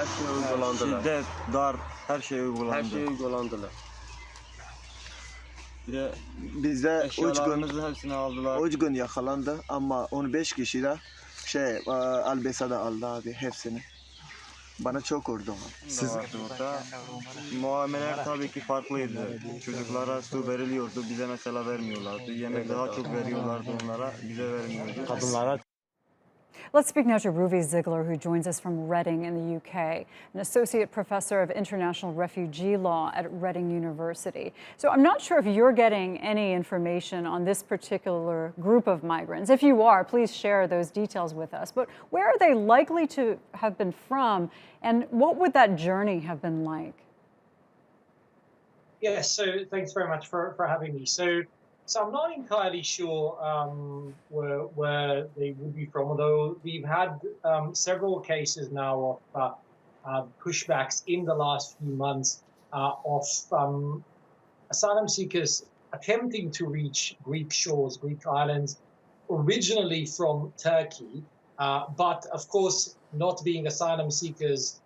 her şey uygulandılar. Şiddet, darp, her şey uygulandı. Her şey uygulandılar. Bir de Bizde 3 gün, eşyalarımızın hepsini aldılar. 3 gün yakalandı ama 15 kişi de Albesa'da aldı abi hepsini. Bana çok vurdu. Siz burada muameleler tabii ki farklıydı. Çocuklara su veriliyordu, bize mesela vermiyorlardı. Yemek daha çok veriyorlardı onlara, bize vermiyordu. Kadınlara Let's speak now to Ruvi Ziegler, who joins us from Reading in the UK, an associate professor of international refugee law at Reading University. So I'm not sure if you're getting any information on this particular group of migrants. If you are, please share those details with us. But where are they likely to have been from, and what would that journey have been like? Yes, so thanks very much for having me. So I'm not entirely sure where they would be from, although we've had several cases now of pushbacks in the last few months of asylum seekers attempting to reach Greek shores, Greek islands, originally from Turkey, but of course not being asylum seekers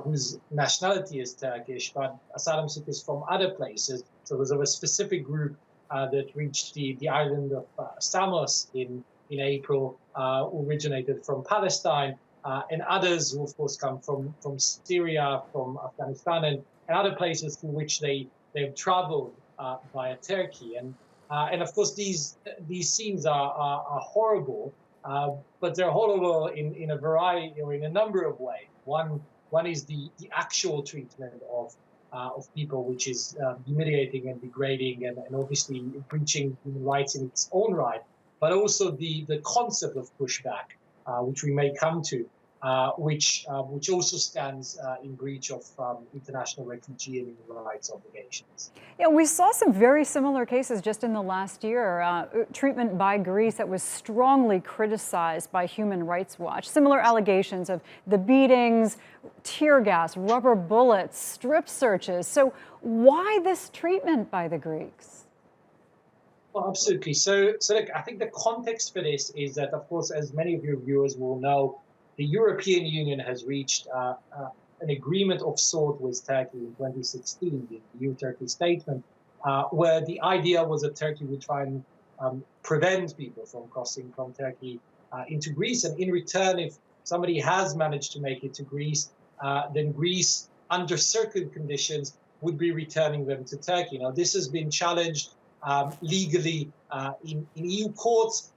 whose nationality is Turkish, but asylum seekers from other places. So there's a specific group that reached the island of Samos in April, originated from Palestine, and others who of course come from Syria, from Afghanistan, and other places through which they've traveled via Turkey. And of course these scenes are horrible, but they're horrible in a variety or in a number of ways. One is the actual treatment of people, which is humiliating and degrading and obviously breaching human rights in its own right, but also the concept of pushback, which we may come to, which also stands in breach of international refugee and human rights obligations. Yeah, we saw some very similar cases just in the last year. Treatment by Greece that was strongly criticized by Human Rights Watch. Similar allegations of the beatings, tear gas, rubber bullets, strip searches. So why this treatment by the Greeks? Well, absolutely. So look, I think the context for this is that, of course, as many of your viewers will know, the European Union has reached an agreement of sort with Turkey in 2016, the EU-Turkey statement, where the idea was that Turkey would try and prevent people from crossing from Turkey into Greece. And in return, if somebody has managed to make it to Greece, then Greece, under certain conditions, would be returning them to Turkey. Now, this has been challenged legally in EU courts,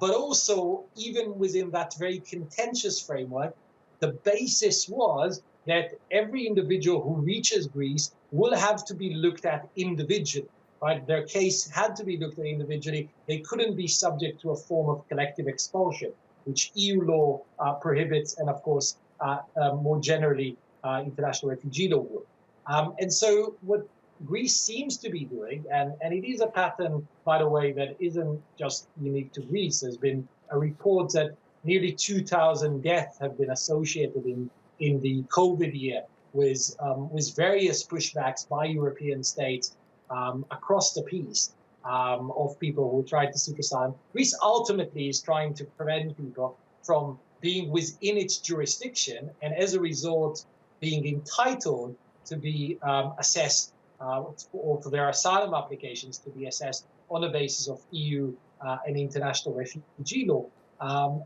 but also even within that very contentious framework, the basis was that every individual who reaches Greece will have to be looked at individually, right? Their case had to be looked at individually. They couldn't be subject to a form of collective expulsion, which EU law prohibits, and of course, more generally, international refugee law would. And so what Greece seems to be doing, and it is a pattern, by the way, that isn't just unique to Greece. There's been a report that nearly 2,000 deaths have been associated in the COVID year with various pushbacks by European states across the piece of people who tried to seek asylum. Greece ultimately is trying to prevent people from being within its jurisdiction, and as a result, being entitled to be assessed or for their asylum applications to be assessed on the basis of EU and international refugee law.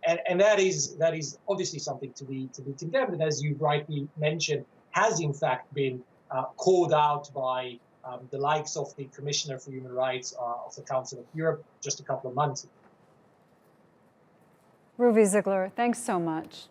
And that is obviously something to be condemned, and as you rightly mentioned, has in fact been called out by the likes of the Commissioner for Human Rights of the Council of Europe just a couple of months ago. Ruvi Ziegler, thanks so much.